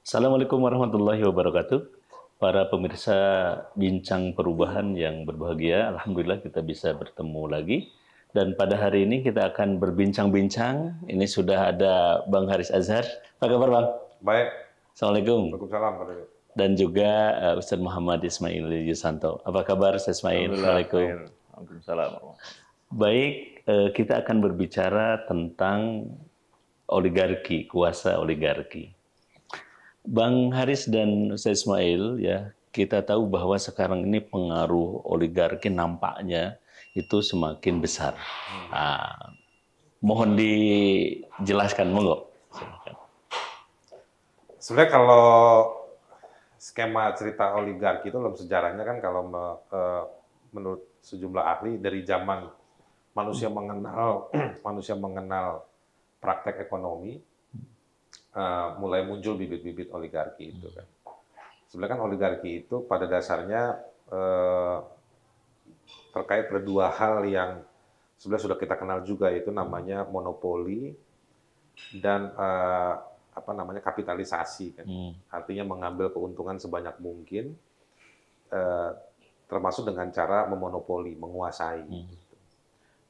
Assalamualaikum warahmatullahi wabarakatuh. Para pemirsa Bincang Perubahan yang berbahagia, Alhamdulillah kita bisa bertemu lagi. Dan pada hari ini kita akan berbincang-bincang. Ini sudah ada Bang Haris Azhar. Apa kabar Bang? Baik, Assalamualaikum. Waalaikumsalam Pak Dede. Dan juga Ustaz Muhammad Ismail Yusanto. Apa kabar Ustaz Ismail? Alhamdulillah, Assalamualaikum. khair. Waalaikumsalam. Baik, kita akan berbicara tentang oligarki, kuasa oligarki. Bang Haris dan Ustaz Ismail, ya, kita tahu bahwa sekarang ini pengaruh oligarki nampaknya itu semakin besar. Nah, mohon dijelaskan, monggo. Silakan. Sebenarnya kalau skema cerita oligarki itu dalam sejarahnya kan kalau menurut sejumlah ahli dari zaman manusia mengenal manusia mengenal praktek ekonomi, mulai muncul bibit-bibit oligarki itu kan. Sebenarnya kan oligarki itu pada dasarnya eh, terkait pada dua hal yang sebenarnya sudah kita kenal juga, yaitu namanya monopoli dan apa namanya kapitalisasi kan. Artinya mengambil keuntungan sebanyak mungkin, eh, termasuk dengan cara memonopoli, menguasai.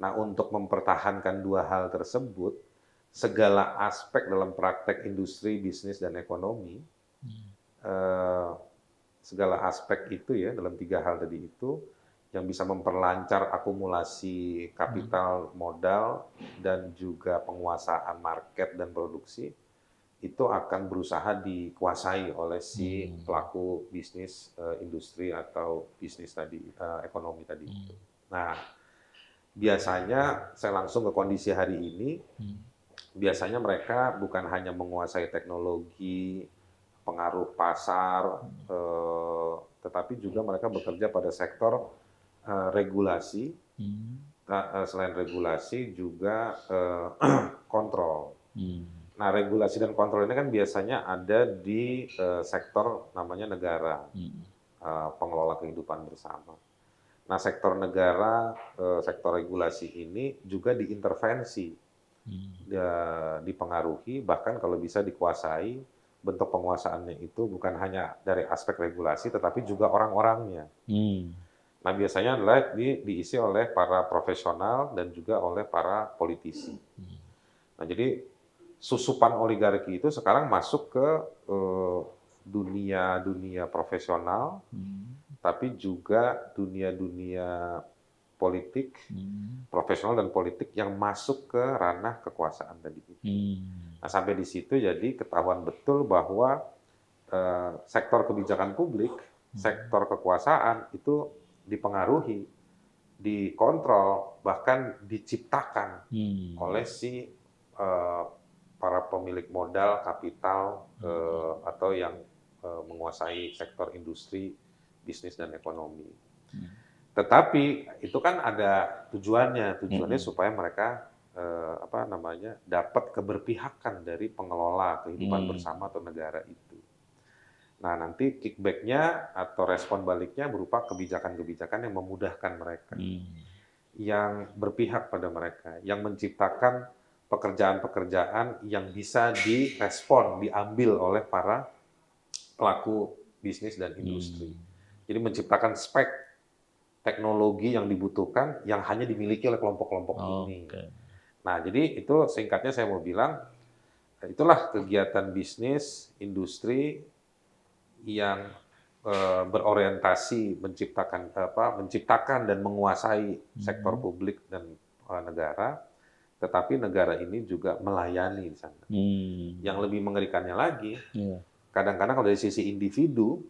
Nah, untuk mempertahankan dua hal tersebut, segala aspek dalam praktek industri, bisnis, dan ekonomi, eh, segala aspek itu ya, dalam tiga hal tadi itu, yang bisa memperlancar akumulasi kapital modal dan juga penguasaan market dan produksi, itu akan berusaha dikuasai oleh si pelaku bisnis, industri atau bisnis tadi, ekonomi tadi itu. Nah, biasanya saya langsung ke kondisi hari ini, biasanya mereka bukan hanya menguasai teknologi, pengaruh pasar, tetapi juga mereka bekerja pada sektor regulasi. Selain regulasi juga kontrol. Nah, regulasi dan kontrol ini kan biasanya ada di sektor namanya negara, pengelola kehidupan bersama. Nah, sektor negara, sektor regulasi ini juga diintervensi, dipengaruhi, bahkan kalau bisa dikuasai. Bentuk penguasaannya itu bukan hanya dari aspek regulasi, tetapi juga orang-orangnya. Nah, biasanya adalah diisi oleh para profesional dan juga oleh para politisi. Nah, jadi susupan oligarki itu sekarang masuk ke dunia-dunia profesional, tapi juga dunia-dunia politik, profesional dan politik yang masuk ke ranah kekuasaan tadi. Nah, sampai di situ jadi ketahuan betul bahwa sektor kebijakan publik, sektor kekuasaan itu dipengaruhi, dikontrol, bahkan diciptakan oleh si para pemilik modal, kapital, atau yang menguasai sektor industri, bisnis, dan ekonomi. Tetapi itu kan ada tujuannya, supaya mereka apa namanya dapat keberpihakan dari pengelola kehidupan bersama atau negara itu. Nah, nanti kickback-nya atau respon baliknya berupa kebijakan-kebijakan yang memudahkan mereka, yang berpihak pada mereka, yang menciptakan pekerjaan-pekerjaan yang bisa direspon, diambil oleh para pelaku bisnis dan industri. Jadi menciptakan spek teknologi yang dibutuhkan yang hanya dimiliki oleh kelompok-kelompok ini. Nah, jadi itu singkatnya saya mau bilang, itulah kegiatan bisnis, industri yang berorientasi menciptakan dan menguasai sektor publik dan negara, tetapi negara ini juga melayani di sana. Yang lebih mengerikannya lagi, kadang-kadang kalau dari sisi individu,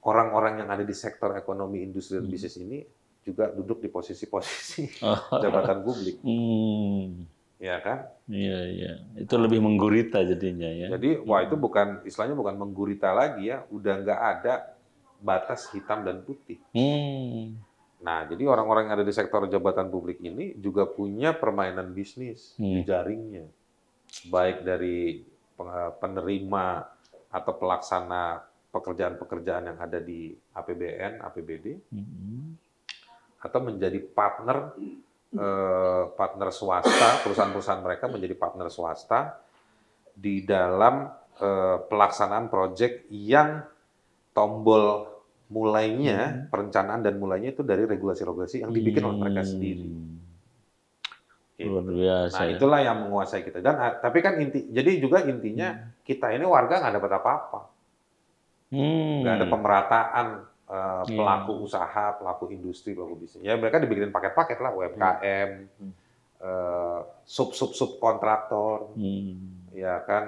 orang-orang yang ada di sektor ekonomi, industri, dan bisnis ini juga duduk di posisi-posisi jabatan publik. Ya kan? Iya, iya. Itu lebih menggurita jadinya ya. Jadi, wah itu bukan, istilahnya bukan menggurita lagi ya, udah nggak ada batas hitam dan putih. Nah, jadi orang-orang yang ada di sektor jabatan publik ini juga punya permainan bisnis di jaringnya. Baik dari penerima atau pelaksana pekerjaan-pekerjaan yang ada di APBN, APBD, atau menjadi partner swasta, perusahaan-perusahaan mereka menjadi partner swasta di dalam pelaksanaan proyek yang tombol mulainya, perencanaan dan mulainya itu dari regulasi-regulasi yang dibikin oleh mereka sendiri. Gitu. Luar biasa. Nah, itulah yang menguasai kita. Dan tapi kan jadi juga intinya kita ini warga nggak dapat apa-apa. Nggak ada pemerataan pelaku usaha, pelaku industri, pelaku bisnis. Ya mereka dibikinin paket-paket lah, UMKM, sub kontraktor, ya kan,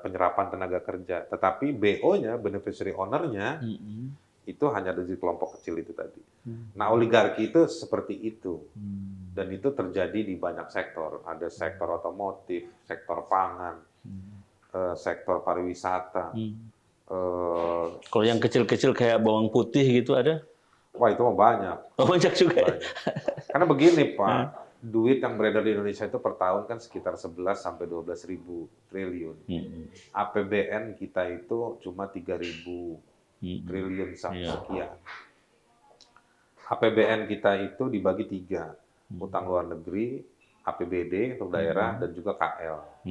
penyerapan tenaga kerja. Tetapi BO-nya, beneficiary owner-nya, itu hanya dari kelompok kecil itu tadi. Nah, oligarki itu seperti itu. Dan itu terjadi di banyak sektor. Ada sektor otomotif, sektor pangan, sektor pariwisata. Kalau yang kecil-kecil kayak bawang putih gitu ada? Wah, itu mah banyak. Oh, banyak juga. Banyak. Karena begini, Pak, duit yang beredar di Indonesia itu per tahun kan sekitar 11 sampai 12 ribu triliun. APBN kita itu cuma 3.000 triliun sekian. APBN kita itu dibagi 3, utang luar negeri, APBD untuk daerah, dan juga KL.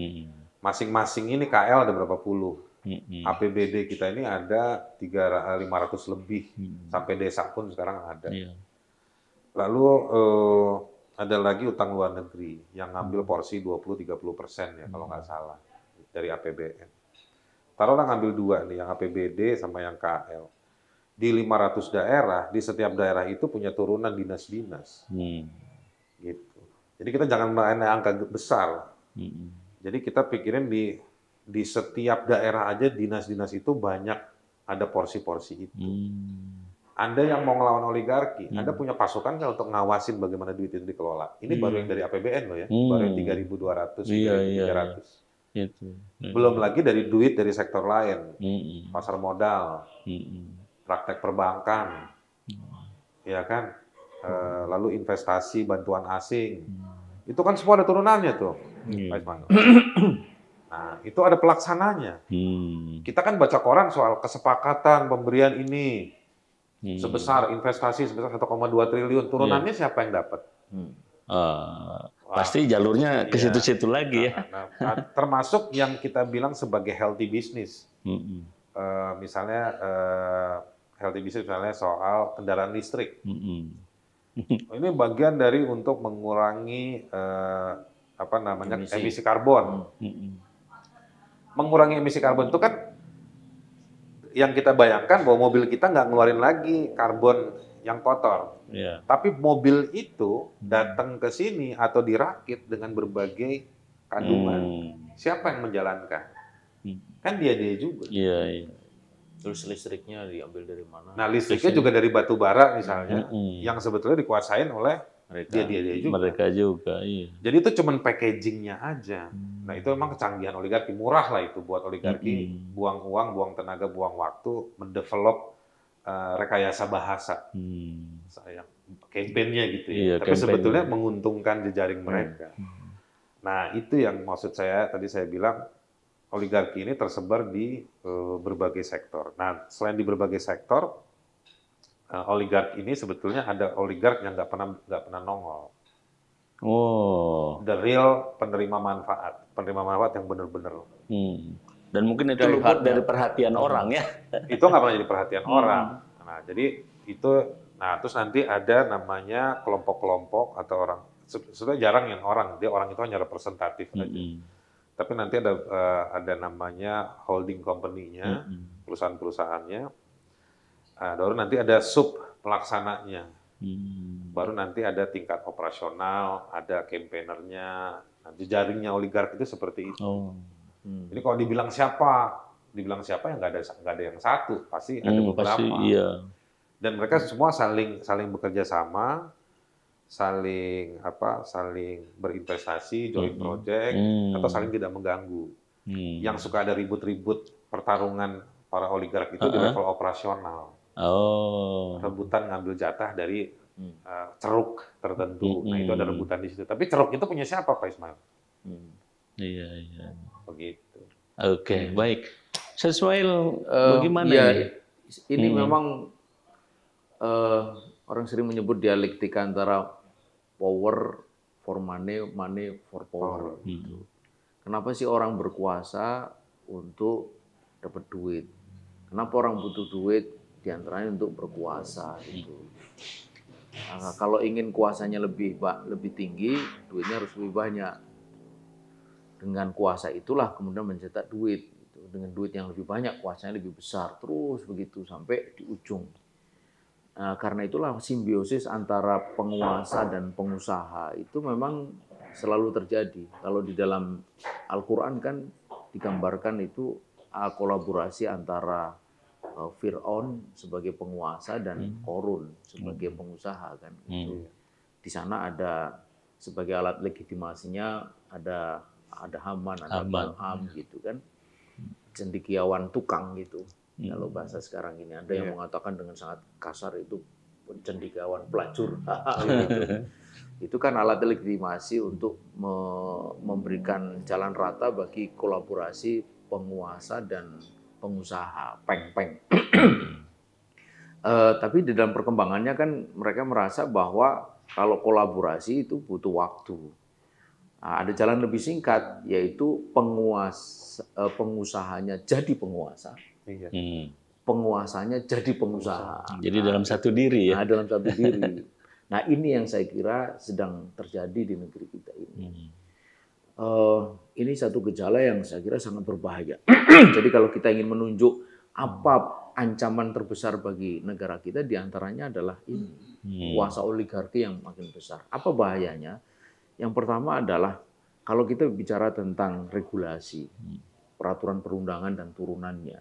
Masing-masing ini KL ada berapa puluh. APBD kita ini ada 500 lebih, sampai desa pun sekarang ada. Lalu ada lagi utang luar negeri yang ngambil porsi 20-30% ya kalau nggak salah dari APBN. Taruhlah ngambil 2 nih, yang APBD sama yang KL. Di 500 daerah, di setiap daerah itu punya turunan dinas-dinas. Gitu. Jadi kita jangan main angka besar. Jadi kita pikirin di setiap daerah aja dinas-dinas itu banyak ada porsi-porsi itu. Anda yang mau ngelawan oligarki, Anda punya pasukan nggak untuk ngawasin bagaimana duit itu dikelola? Ini baru yang dari APBN loh ya, baru yang 3.200, 3.300. Belum lagi dari duit dari sektor lain, pasar modal, praktek perbankan, ya kan, lalu investasi, bantuan asing, itu kan semua ada turunannya tuh, Pak Ismail. Nah, itu ada pelaksananya. Kita kan baca koran soal kesepakatan pemberian ini sebesar investasi sebesar 1,2 triliun. Turunannya siapa yang dapat? Pasti jalurnya ke situ-situ lagi ya. Termasuk yang kita bilang sebagai healthy business. Misalnya healthy business misalnya soal kendaraan listrik. Ini bagian dari untuk mengurangi emisi karbon. Mengurangi emisi karbon itu kan yang kita bayangkan bahwa mobil kita nggak ngeluarin lagi karbon yang kotor. Tapi mobil itu datang ke sini atau dirakit dengan berbagai kandungan. Siapa yang menjalankan? Kan dia juga. Terus listriknya diambil dari mana? Nah, listriknya juga dari batu bara misalnya, yang sebetulnya dikuasain oleh dia juga. Mereka juga, iya. Jadi itu cuma packagingnya aja. Nah, itu memang kecanggihan oligarki. Murah lah itu buat oligarki. Buang uang, buang tenaga, buang waktu, mendevelop rekayasa bahasa. Sayang, kampanye gitu ya. Tapi sebetulnya menguntungkan jejaring mereka. Nah, itu yang maksud saya, tadi saya bilang, oligarki ini tersebar di berbagai sektor. Nah, selain di berbagai sektor, oligark ini sebetulnya ada oligark yang nggak pernah nongol. The real penerima manfaat yang benar-benar. Dan mungkin itu luput dari perhatian orang ya. Itu nggak pernah jadi perhatian orang. Nah, jadi itu, terus nanti ada namanya kelompok-kelompok atau orang. Sebenarnya jarang yang orang itu hanya representatif aja. Tapi nanti ada namanya holding company-nya, perusahaan-perusahaannya. Baru nanti ada sub pelaksananya, baru nanti ada tingkat operasional, ada campaignernya, nanti jaringnya oligark itu seperti itu. Jadi kalau dibilang siapa ya nggak ada yang satu, pasti ada beberapa. Pasti, iya. Dan mereka semua saling bekerja sama, saling berinvestasi, joint project, atau saling tidak mengganggu. Yang suka ada ribut-ribut pertarungan para oligark itu di level operasional. Rebutan ngambil jatah dari ceruk tertentu. Nah, itu ada rebutan di situ. Tapi ceruk itu punya siapa, Pak Ismail? Iya. Begitu. Oke, baik. Ismail, bagaimana ini? Ini memang orang sering menyebut dialektika antara power for money, money for power. Kenapa sih orang berkuasa untuk dapat duit. Kenapa orang butuh duit? Di antaranya untuk berkuasa gitu. Nah, kalau ingin kuasanya lebih tinggi, duitnya harus lebih banyak. Dengan kuasa itulah kemudian mencetak duit. Gitu. Dengan duit yang lebih banyak, kuasanya lebih besar. Terus begitu sampai di ujung. Nah, karena itulah simbiosis antara penguasa dan pengusaha itu memang selalu terjadi. Kalau di dalam Al-Quran kan digambarkan itu kolaborasi antara Fir'aun sebagai penguasa dan Korun sebagai pengusaha kan. Itu di sana ada sebagai alat legitimasinya ada Haman, ada Bal'am gitu kan. Cendekiawan tukang gitu. Kalau bahasa sekarang ini ada yang mengatakan dengan sangat kasar itu cendekiawan pelacur. Gitu. Itu kan alat legitimasi untuk memberikan jalan rata bagi kolaborasi penguasa dan pengusaha, peng-peng. Tapi di dalam perkembangannya kan mereka merasa bahwa kalau kolaborasi itu butuh waktu. Nah, ada jalan lebih singkat, yaitu pengusahanya jadi penguasa, penguasanya jadi pengusaha. Jadi dalam satu diri ya? Nah, dalam satu diri. Nah, ini yang saya kira sedang terjadi di negeri kita ini. Ini satu gejala yang saya kira sangat berbahaya. Jadi kalau kita ingin menunjuk apa ancaman terbesar bagi negara kita, diantaranya adalah ini, kuasa oligarki yang makin besar. Apa bahayanya? Yang pertama adalah kalau kita bicara tentang regulasi, peraturan perundangan dan turunannya,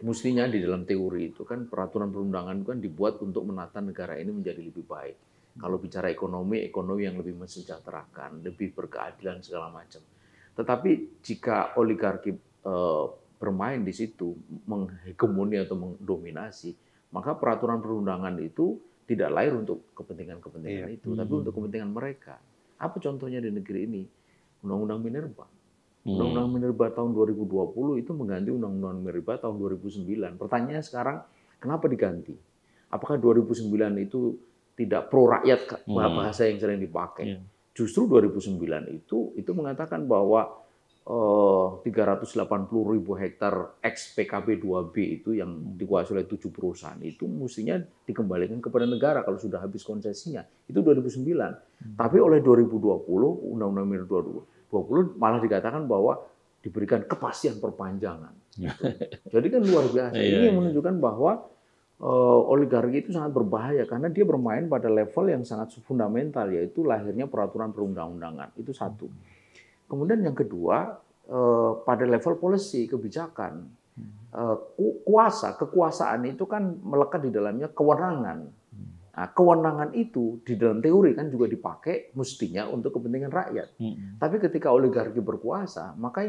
mestinya di dalam teori itu kan peraturan perundangan kan dibuat untuk menata negara ini menjadi lebih baik. Kalau bicara ekonomi yang lebih mensejahterakan, lebih berkeadilan segala macam. Tetapi jika oligarki bermain di situ, menghegemoni atau mendominasi, maka peraturan perundangan itu tidak lahir untuk kepentingan-kepentingan itu, tapi untuk kepentingan mereka. Apa contohnya di negeri ini? Undang-Undang Minerba. Undang-Undang Minerba tahun 2020 itu mengganti Undang-Undang Minerba tahun 2009. Pertanyaannya sekarang, kenapa diganti? Apakah 2009 itu tidak pro rakyat, bahasa yang sering dipakai? Justru 2009 itu mengatakan bahwa 380.000 hektar ex PKB 2B itu yang dikuasai oleh 7 perusahaan itu mestinya dikembalikan kepada negara kalau sudah habis konsesinya. Itu 2009. Tapi oleh 2020, Undang-Undang Minerba 2020 malah dikatakan bahwa diberikan kepastian perpanjangan. Gitu. Jadi kan luar biasa. Ini yang menunjukkan bahwa oligarki itu sangat berbahaya karena dia bermain pada level yang sangat fundamental, yaitu lahirnya peraturan perundang-undangan. Itu satu. Kemudian yang kedua, pada level policy, kebijakan. Kekuasaan itu kan melekat di dalamnya kewenangan. Nah, kewenangan itu di dalam teori kan juga dipakai mestinya untuk kepentingan rakyat. Tapi ketika oligarki berkuasa, maka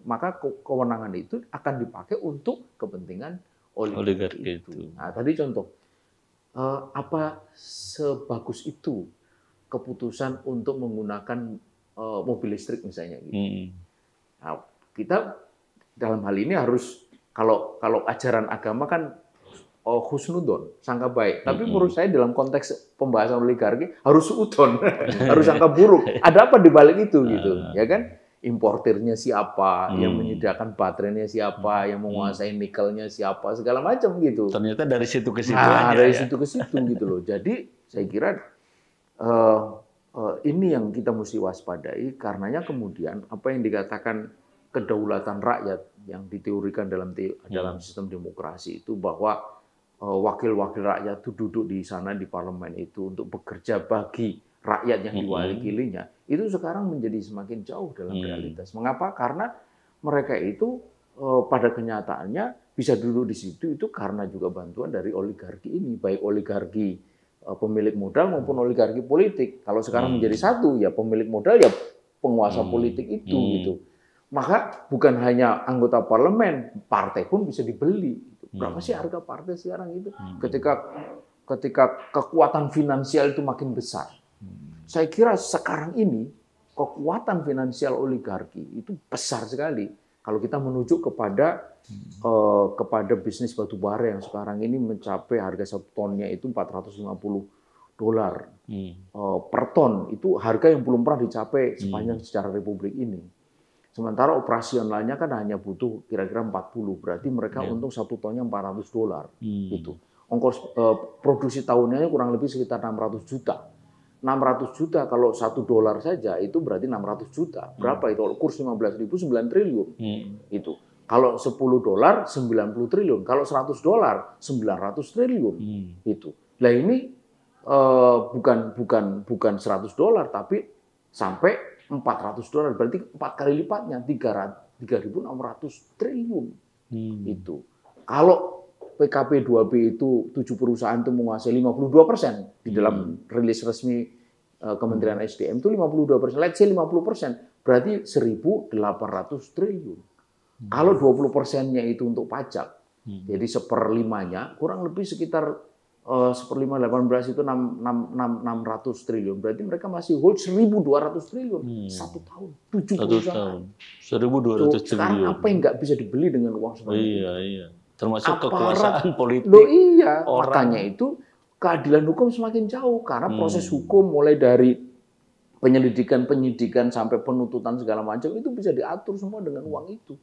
maka kewenangan itu akan dipakai untuk kepentingan oligarki itu. Nah, tadi contoh, apa sebagus itu keputusan untuk menggunakan mobil listrik misalnya gitu. Nah, kita dalam hal ini harus kalau ajaran agama kan husnudon, sangka baik. Tapi menurut saya dalam konteks pembahasan oligarki harus suudon, harus sangka buruk. Ada apa di balik itu gitu, ya kan? Importirnya siapa, yang menyediakan baterainya siapa, yang menguasai nikelnya siapa, segala macam gitu. Ternyata dari situ ke situ aja. Dari ya. situ ke situ gitu loh. Jadi saya kira ini yang kita mesti waspadai, karenanya kemudian apa yang dikatakan kedaulatan rakyat yang diteorikan dalam sistem demokrasi itu bahwa wakil-wakil rakyat itu duduk di sana di parlemen itu untuk bekerja bagi rakyat yang diwakilinya, itu sekarang menjadi semakin jauh dalam realitas. Mengapa? Karena mereka itu pada kenyataannya bisa duduk di situ itu karena juga bantuan dari oligarki ini, baik oligarki pemilik modal maupun oligarki politik. Kalau sekarang menjadi satu, ya pemilik modal ya penguasa politik itu gitu. Maka bukan hanya anggota parlemen, partai pun bisa dibeli. Berapa sih harga partai sekarang itu? Ketika kekuatan finansial itu makin besar. Saya kira sekarang ini kekuatan finansial oligarki itu besar sekali. Kalau kita menuju kepada bisnis batubara yang sekarang ini mencapai harga 1 tonnya itu $450 per ton. Itu harga yang belum pernah dicapai sepanjang sejarah Republik ini. Sementara operasionalnya kan hanya butuh kira-kira 40, berarti mereka untung 1 tonnya $400 gitu. Ongkos produksi tahunnya kurang lebih sekitar 600 juta. 600 juta kalau $1 saja itu berarti 600 juta. Berapa itu? Kalau kurs 15.000 9 triliun. Itu. Kalau $10 90 triliun. Kalau $100 900 triliun. Itu. Nah ini bukan $100 tapi sampai $400, berarti 4 kali lipatnya, 3.600 triliun. Itu. Kalau PKP 2B itu 7 perusahaan itu menguasai 52% di dalam rilis resmi Kementerian SDM itu 52%, let's say 50%, berarti 1.800 triliun. Kalau 20%-nya itu untuk pajak, jadi 1/5-nya kurang lebih sekitar 1/5 18 itu 600 triliun. Berarti mereka masih hold 1.200 triliun. 1 tahun. 7 perusahaan. 1.200 triliun. Sekarang apa yang nggak bisa dibeli dengan uang sebanyak itu? Iya. Termasuk kekuasaan politik. Loh iya, orang. makanya itu keadilan hukum semakin jauh. Karena proses hukum mulai dari penyidikan sampai penuntutan segala macam itu bisa diatur semua dengan uang itu.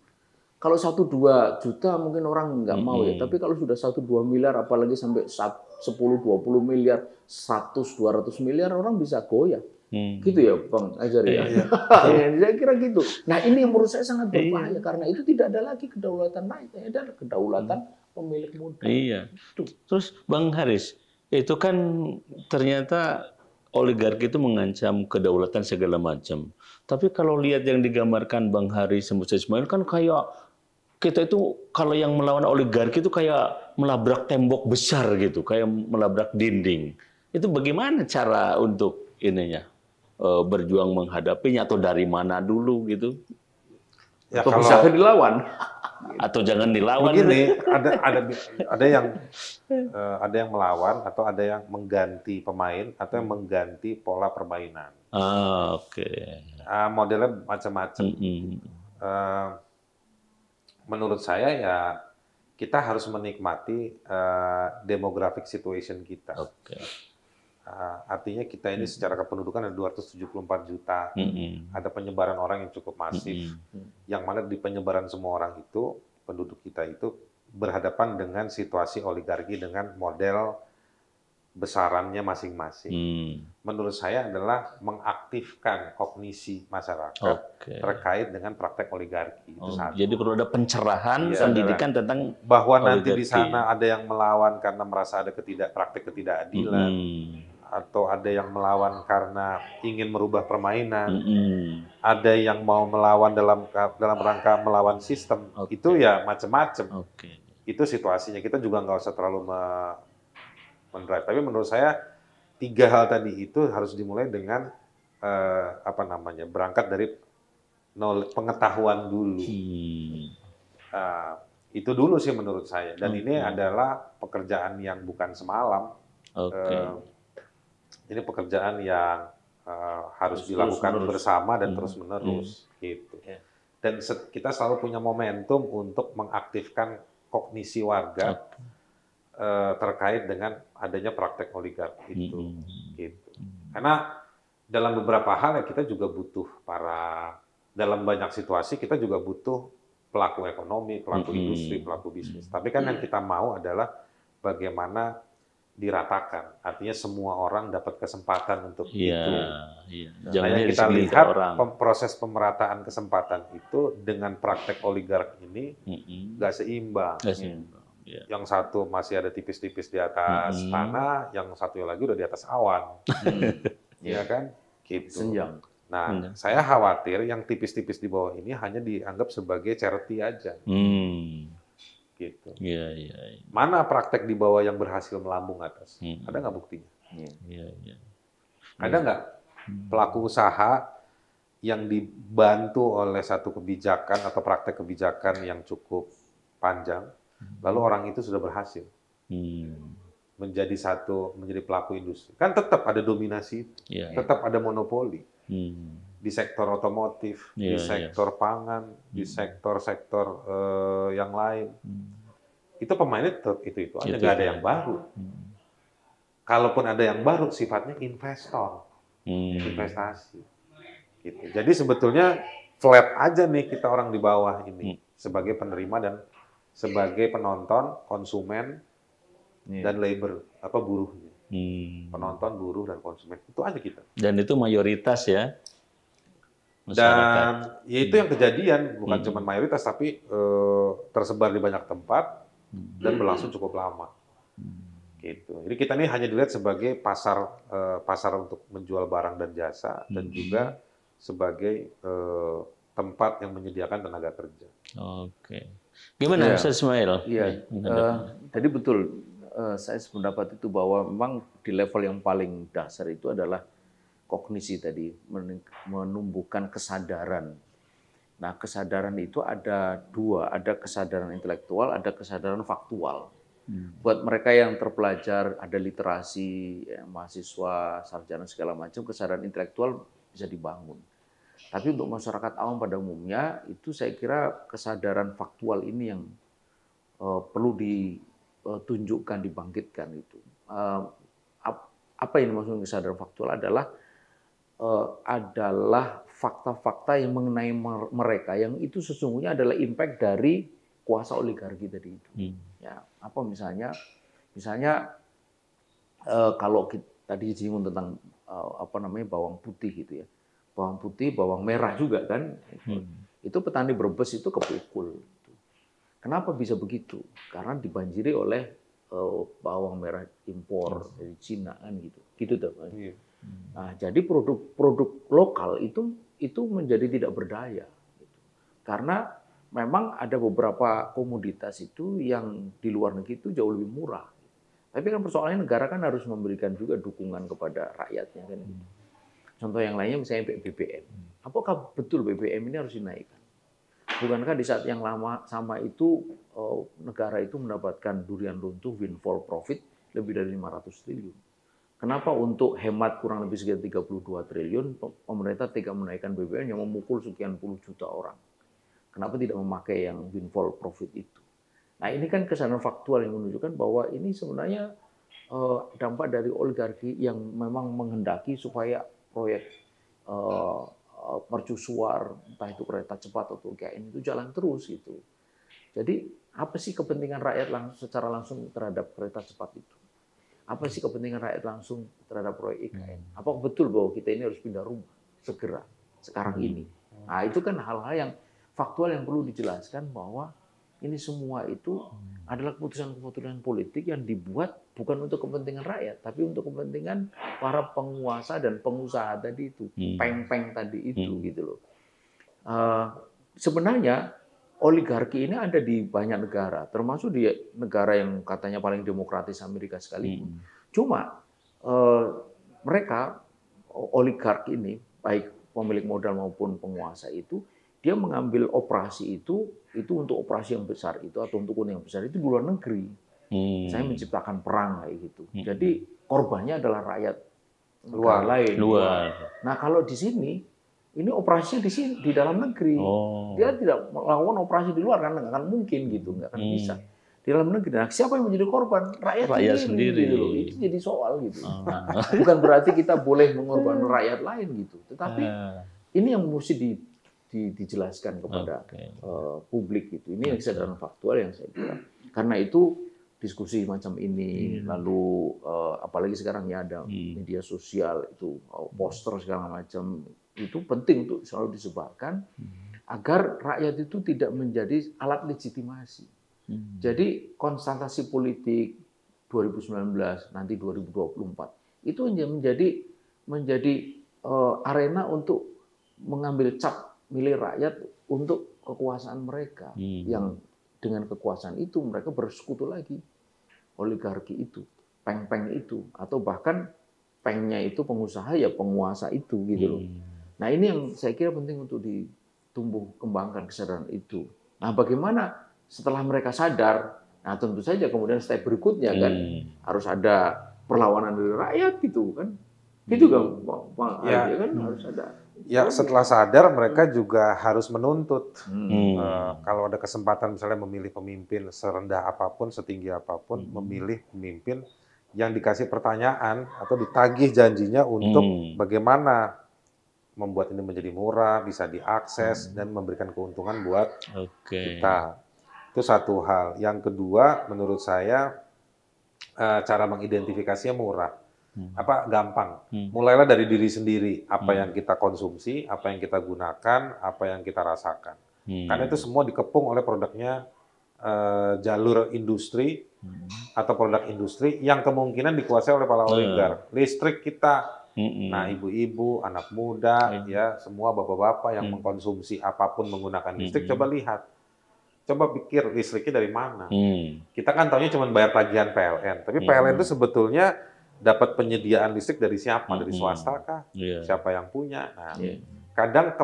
Kalau 1-2 juta mungkin orang nggak mau ya, tapi kalau sudah 1-2 miliar, apalagi sampai 10-20 miliar, 100-200 miliar, orang bisa goyah. Gitu ya Bang Azhari ya? Saya kira gitu. Nah ini yang menurut saya sangat berbahaya, karena itu tidak ada lagi kedaulatan rakyat, ada kedaulatan pemilik modal. Iya. Terus Bang Haris, itu kan ternyata oligarki itu mengancam kedaulatan segala macam. Tapi kalau lihat yang digambarkan Bang Haris sama Ismail kan kayak kita itu kalau yang melawan oligarki itu kayak melabrak tembok besar gitu, kayak melabrak dinding. Itu bagaimana cara untuk ininya berjuang menghadapinya, atau dari mana dulu gitu? Ya, atau bisa dilawan? Atau jangan dilawan? Begini, ada yang melawan, atau ada yang mengganti pemain, atau yang mengganti pola permainan. Oke. Modelnya macam-macam. Menurut saya ya kita harus menikmati demographic situation kita. Artinya kita ini secara kependudukan ada 274 juta, ada penyebaran orang yang cukup masif, yang mana di penyebaran semua orang itu, penduduk kita itu berhadapan dengan situasi oligarki dengan model besarannya masing-masing. Menurut saya adalah mengaktifkan kognisi masyarakat terkait dengan praktek oligarki. Itu satu. Jadi perlu ada pencerahan pendidikan tentang bahwa oligarki. Nanti di sana ada yang melawan karena merasa ada praktek ketidakadilan, atau ada yang melawan karena ingin merubah permainan, ada yang mau melawan dalam rangka melawan sistem. Itu ya macam-macam. Itu situasinya. Kita juga nggak usah terlalu mendrive. Tapi menurut saya 3 hal tadi itu harus dimulai dengan berangkat dari pengetahuan dulu. Itu dulu sih menurut saya. Dan ini adalah pekerjaan yang bukan semalam. Ini pekerjaan yang harus dilakukan bersama dan terus-menerus. Gitu. Dan kita selalu punya momentum untuk mengaktifkan kognisi warga terkait dengan adanya praktek oligarki itu. Gitu. Karena dalam beberapa hal ya kita juga butuh dalam banyak situasi kita juga butuh pelaku ekonomi, pelaku industri, pelaku bisnis. Tapi kan yang kita mau adalah bagaimana diratakan. Artinya semua orang dapat kesempatan untuk itu. Nah, yang kita lihat proses pemerataan kesempatan itu dengan praktek oligarki ini nggak seimbang. Yang satu masih ada tipis-tipis di atas tanah, yang satu lagi udah di atas awan. Iya kan? Gitu. Senjang. Nah, saya khawatir yang tipis-tipis di bawah ini hanya dianggap sebagai charity aja. Gitu. Mana praktek di bawah yang berhasil melambung atas? Ada nggak buktinya? Ada nggak pelaku usaha yang dibantu oleh satu kebijakan atau praktek kebijakan yang cukup panjang, lalu orang itu sudah berhasil menjadi pelaku industri? Kan tetap ada dominasi, tetap ada monopoli di sektor otomotif, di sektor pangan, di sektor-sektor yang lain. Itu pemainnya tetap itu aja, nggak ada yang baru. Kalaupun ada yang baru, sifatnya investor, investasi. Gitu. Jadi sebetulnya flat aja nih kita orang di bawah ini sebagai penerima dan sebagai penonton, konsumen dan labor buruhnya. Penonton, buruh dan konsumen itu aja kita. Dan itu mayoritas ya masyarakat. Dan ya itu yang kejadian bukan cuma mayoritas tapi tersebar di banyak tempat dan berlangsung cukup lama. Gitu. Jadi kita ini hanya dilihat sebagai pasar untuk menjual barang dan jasa dan juga sebagai tempat yang menyediakan tenaga kerja. Oke. Gimana Ustaz Ismail? Iya. Tadi betul saya sependapat itu bahwa memang di level yang paling dasar itu adalah kognisi tadi, menumbuhkan kesadaran. Nah, kesadaran itu ada dua, ada kesadaran intelektual, ada kesadaran faktual. Buat mereka yang terpelajar, ada literasi, mahasiswa, sarjana segala macam, kesadaran intelektual bisa dibangun. Tapi untuk masyarakat awam pada umumnya, itu saya kira kesadaran faktual ini yang perlu ditunjukkan, dibangkitkan itu. Apa yang dimaksud kesadaran faktual adalah fakta-fakta yang mengenai mereka, yang itu sesungguhnya adalah impact dari kuasa oligarki tadi itu. Ya, apa misalnya kalau tadi disinggung tentang bawang putih gitu ya, bawang putih, bawang merah juga kan, itu petani Brebes itu kepukul. Kenapa bisa begitu? Karena dibanjiri oleh bawang merah impor dari Cina kan gitu tuh. Nah, jadi produk lokal itu menjadi tidak berdaya, gitu. Karena memang ada beberapa komoditas itu yang di luar negeri itu jauh lebih murah. Tapi kan persoalannya negara kan harus memberikan juga dukungan kepada rakyatnya kan. Contoh yang lainnya misalnya BBM. Apakah betul BBM ini harus dinaikkan? Bukankah di saat yang sama itu negara itu mendapatkan durian runtuh windfall profit lebih dari 500 triliun? Kenapa untuk hemat kurang lebih sekitar 32 triliun pemerintah tega menaikkan BBM yang memukul sekian puluh juta orang? Kenapa tidak memakai yang windfall profit itu? Nah, ini kan kesadaran faktual yang menunjukkan bahwa ini sebenarnya dampak dari oligarki yang memang menghendaki supaya proyek mercusuar, entah itu kereta cepat atau GKN itu jalan terus gitu. Jadi apa sih kepentingan rakyat secara langsung terhadap kereta cepat itu? Apa sih kepentingan rakyat langsung terhadap proyek IKN? Apakah betul bahwa kita ini harus pindah rumah segera sekarang ini? Nah, itu kan hal-hal yang faktual yang perlu dijelaskan bahwa ini semua itu adalah keputusan-keputusan politik yang dibuat bukan untuk kepentingan rakyat, tapi untuk kepentingan para penguasa dan pengusaha tadi itu, peng-peng tadi itu, gitu loh. Sebenarnya oligarki ini ada di banyak negara, termasuk di negara yang katanya paling demokratis Amerika sekalipun. Cuma mereka oligark ini, baik pemilik modal maupun penguasa itu, dia mengambil operasi itu untuk operasi yang besar itu atau untuk keuntungan yang besar itu di luar negeri. Saya menciptakan perang kayak gitu. Jadi korbannya adalah rakyat luar lain. Nah, kalau di sini ini operasinya di dalam negeri. Dia tidak melakukan operasi di luar karena nggak akan mungkin gitu, nggak akan bisa. Di dalam negeri. Nah, siapa yang menjadi korban? Rakyat sendiri. Gitu loh. Itu jadi soal gitu. Bukan berarti kita boleh mengorbankan rakyat lain gitu. Tetapi ini yang mesti dijelaskan kepada publik gitu. Ini yang kesadaran faktual yang saya kira. Karena itu diskusi macam ini, lalu apalagi sekarang ya ada media sosial itu poster segala macam, itu penting untuk selalu disebarkan agar rakyat itu tidak menjadi alat legitimasi. Jadi konsentrasi politik 2019 nanti 2024 itu menjadi arena untuk mengambil cap milik rakyat untuk kekuasaan mereka, yang dengan kekuasaan itu mereka bersekutu lagi oligarki itu, peng-peng itu, atau bahkan pengnya itu pengusaha ya penguasa itu gitu loh. Nah, ini yang saya kira penting untuk ditumbuh kembangkan kesadaran itu. Nah, bagaimana setelah mereka sadar? Nah, tentu saja kemudian step berikutnya kan harus ada perlawanan dari rakyat gitu kan. Gitu kan, Pak Adi, kan harus ada. Ya, setelah sadar mereka juga harus menuntut. Kalau ada kesempatan misalnya memilih pemimpin serendah apapun, setinggi apapun, memilih pemimpin yang dikasih pertanyaan atau ditagih janjinya untuk bagaimana membuat ini menjadi murah, bisa diakses dan memberikan keuntungan buat Oke. kita. Itu satu hal. Yang kedua, menurut saya cara mengidentifikasinya murah. Gampang. Mulailah dari diri sendiri. Apa yang kita konsumsi, apa yang kita gunakan, apa yang kita rasakan. Karena itu semua dikepung oleh produknya jalur industri atau produk industri yang kemungkinan dikuasai oleh para oligark. Listrik kita, nah ibu-ibu, anak muda, ya semua bapak-bapak yang mengkonsumsi apapun menggunakan listrik, coba lihat. Coba pikir listriknya dari mana. Kita kan taunya cuma bayar tagihan PLN, tapi PLN itu sebetulnya dapat penyediaan listrik dari siapa? Dari swasta kah? Siapa yang punya? Nah, kadang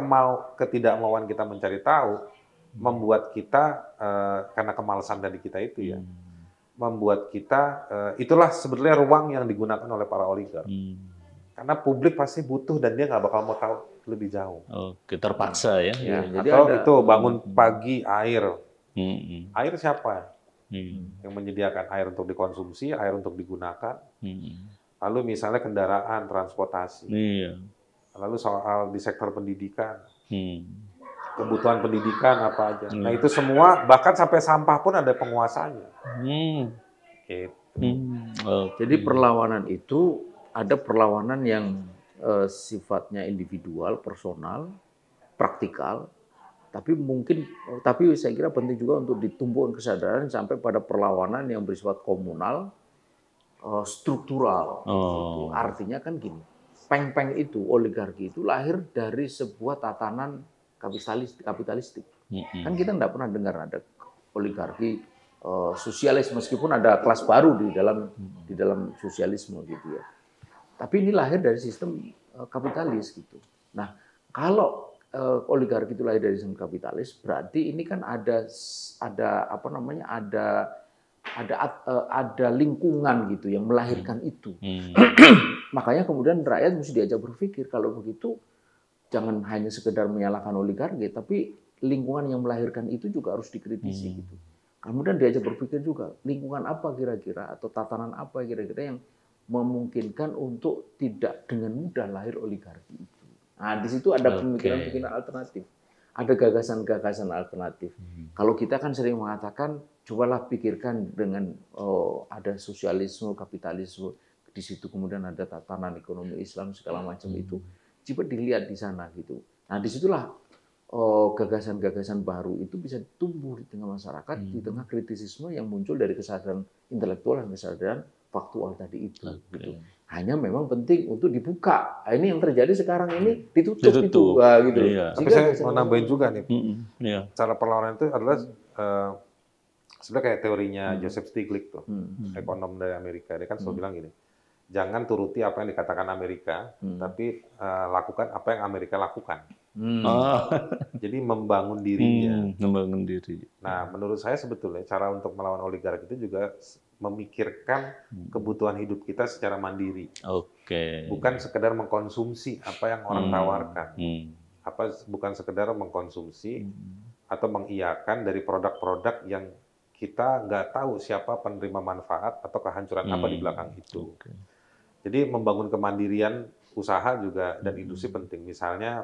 ketidakmauan kita mencari tahu membuat kita karena kemalasan dari kita itu ya, membuat kita itulah sebetulnya ruang yang digunakan oleh para oligark. Karena publik pasti butuh dan dia nggak bakal mau tahu lebih jauh. Oke, terpaksa ya. Jadi atau itu bangun pagi air. Air siapa yang menyediakan air untuk dikonsumsi, air untuk digunakan? Lalu misalnya kendaraan, transportasi. Lalu soal di sektor pendidikan, kebutuhan pendidikan apa aja. Nah itu semua, bahkan sampai sampah pun ada penguasanya. Jadi perlawanan itu ada perlawanan yang sifatnya individual, personal, praktikal. Tapi saya kira penting juga untuk ditumbuhkan kesadaran sampai pada perlawanan yang bersifat komunal, struktural. Artinya kan gini, peng-peng itu, oligarki itu lahir dari sebuah tatanan kapitalistik. Kan kita nggak pernah dengar ada oligarki sosialis, meskipun ada kelas baru di dalam sosialisme gitu ya. Tapi ini lahir dari sistem kapitalis gitu. Nah, kalau oligarki itu lahir dari sistem kapitalis, berarti ini kan ada lingkungan gitu yang melahirkan itu. Makanya kemudian rakyat mesti diajak berpikir, kalau begitu jangan hanya sekedar menyalahkan oligarki, tapi lingkungan yang melahirkan itu juga harus dikritisi gitu. Kemudian diajak berpikir juga, lingkungan apa kira-kira atau tatanan apa kira-kira yang memungkinkan untuk tidak dengan mudah lahir oligarki itu. Nah, di situ ada pemikiran-pemikiran alternatif, ada gagasan-gagasan alternatif. Kalau kita kan sering mengatakan, cobalah pikirkan dengan ada sosialisme, kapitalisme, di situ kemudian ada tatanan ekonomi Islam segala macam itu, coba dilihat di sana gitu. Nah, disitulah gagasan-gagasan baru itu bisa tumbuh di tengah masyarakat, di tengah kritisisme yang muncul dari kesadaran intelektual dan kesadaran faktual tadi itu. Gitu. Hanya memang penting untuk dibuka. Ini yang terjadi sekarang ini ditutup. Itu. Nah, gitu. Tapi saya mau nambahin juga nih, cara perlawanan itu adalah sebenarnya kayak teorinya Joseph Stiglitz tuh, ekonom dari Amerika. Dia kan selalu bilang gini, jangan turuti apa yang dikatakan Amerika, tapi lakukan apa yang Amerika lakukan. Jadi membangun dirinya. Membangun diri. Nah, menurut saya sebetulnya cara untuk melawan oligarki itu juga memikirkan kebutuhan hidup kita secara mandiri. Bukan sekedar mengkonsumsi apa yang orang tawarkan. Bukan sekedar mengkonsumsi atau mengiyakan dari produk-produk yang kita nggak tahu siapa penerima manfaat atau kehancuran apa di belakang itu. Jadi membangun kemandirian usaha juga dan industri penting. Misalnya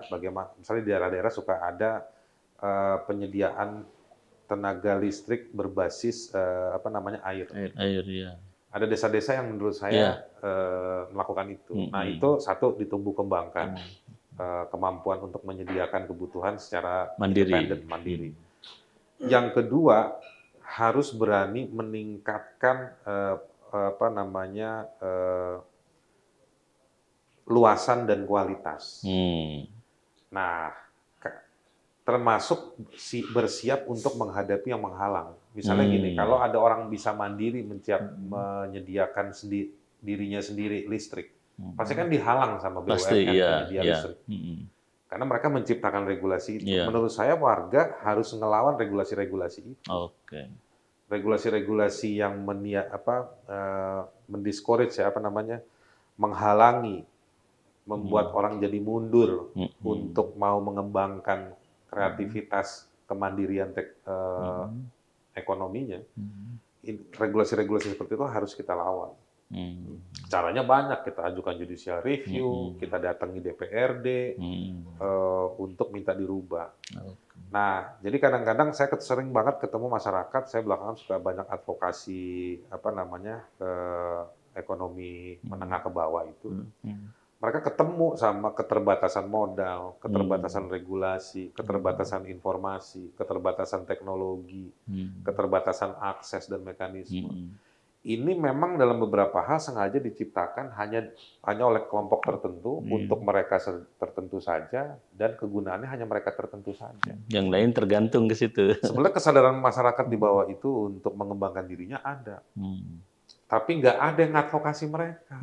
misalnya di daerah-daerah suka ada penyediaan tenaga listrik berbasis air. Ya. Ada desa-desa yang menurut saya melakukan itu. Nah, itu satu ditumbuh kembangkan kemampuan untuk menyediakan kebutuhan secara independen, mandiri. Yang kedua, harus berani meningkatkan luasan dan kualitas. Nah, termasuk bersiap untuk menghadapi yang menghalang. Misalnya gini, kalau ada orang bisa mandiri menyediakan dirinya sendiri listrik, pasti kan dihalang sama BUMN penyedia listrik. Karena mereka menciptakan regulasi itu. Menurut saya warga harus ngelawan regulasi-regulasi itu. Regulasi-regulasi yang mendiscourage menghalangi, membuat orang jadi mundur untuk mau mengembangkan kreativitas, kemandirian ekonominya. Regulasi-regulasi seperti itu harus kita lawan. Caranya banyak, kita ajukan judicial review, kita datangi DPRD untuk minta dirubah. Nah, jadi kadang-kadang saya sering banget ketemu masyarakat, saya belakangan suka banyak advokasi ekonomi menengah ke bawah itu. Mereka ketemu sama keterbatasan modal, keterbatasan regulasi, keterbatasan informasi, keterbatasan teknologi, keterbatasan akses dan mekanisme. Ini memang dalam beberapa hal sengaja diciptakan hanya oleh kelompok tertentu untuk mereka tertentu saja, dan kegunaannya hanya mereka tertentu saja. Yang lain tergantung ke situ. Sebenarnya kesadaran masyarakat di bawah itu untuk mengembangkan dirinya ada, tapi nggak ada yang ngadvokasi mereka.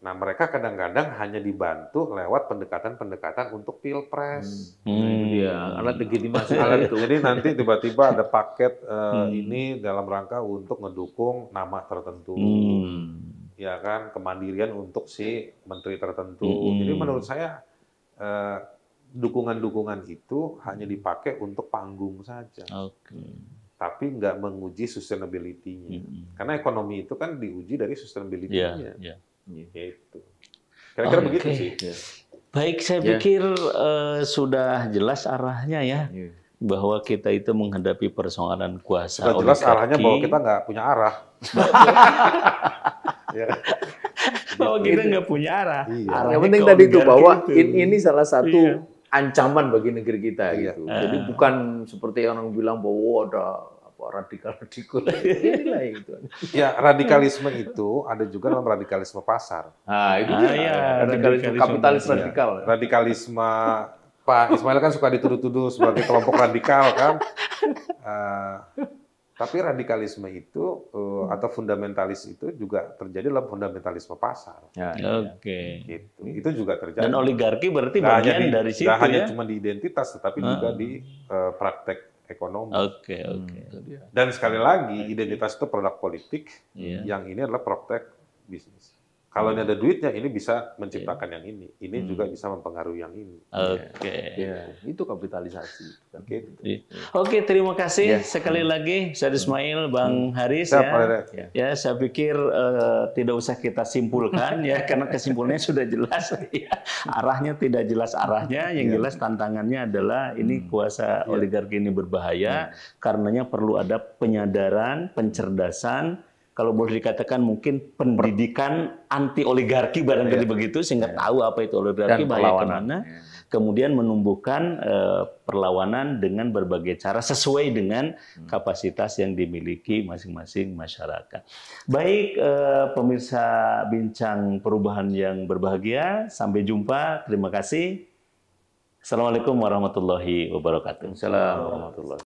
Nah, mereka kadang-kadang hanya dibantu lewat pendekatan-pendekatan untuk pilpres. Dia alat legitimasi itu. Jadi nanti tiba-tiba ada paket ini dalam rangka untuk ngedukung nama tertentu, ya kan, kemandirian untuk si menteri tertentu. Jadi menurut saya dukungan-dukungan itu hanya dipakai untuk panggung saja. Tapi nggak menguji sustainability-nya. Karena ekonomi itu kan diuji dari sustainability-nya. Gitu. Kira-kira begitu sih. Baik, saya pikir sudah jelas arahnya ya, bahwa kita itu menghadapi persoalan kuasa. Sudah jelas arahnya bahwa kita nggak punya arah. Bahwa kita nggak punya arah. Yang penting tadi itu bahwa ini salah satu ancaman bagi negeri kita gitu. Jadi bukan seperti orang bilang bahwa ada radikal-radikal. Ya, radikalisme itu ada juga dalam radikalisme pasar. Nah, itu radikalisme kapitalis radikal. Radikalisme Pak Ismail kan suka dituduh-tuduh sebagai kelompok radikal kan. Tapi radikalisme itu atau fundamentalis itu juga terjadi dalam fundamentalisme pasar. Gitu. Itu juga terjadi. Dan oligarki berarti bagian dari situ ya. Tidak hanya cuma di identitas, tetapi juga di praktek ekonomi. Dan sekali lagi, identitas itu produk politik, yang ini adalah praktek bisnis. Kalau ini ada duitnya, ini bisa menciptakan yang ini. Ini juga bisa mempengaruhi yang ini. Itu kapitalisasi. Oke, terima kasih sekali lagi, Ustaz Ismail, Bang Haris. Ya, saya pikir tidak usah kita simpulkan ya, karena kesimpulannya sudah jelas. Arahnya tidak jelas arahnya, yang jelas tantangannya adalah ini kuasa oligarki ini berbahaya, karenanya perlu ada penyadaran, pencerdasan, kalau boleh dikatakan mungkin pendidikan anti oligarki barangkali begitu, sehingga tahu apa itu oligarki, bahaya kemana. Kemudian menumbuhkan perlawanan dengan berbagai cara sesuai dengan kapasitas yang dimiliki masing-masing masyarakat. Baik, pemirsa Bincang Perubahan yang berbahagia, sampai jumpa. Terima kasih. Assalamualaikum warahmatullahi wabarakatuh. Assalamualaikum warahmatullahi wabarakatuh.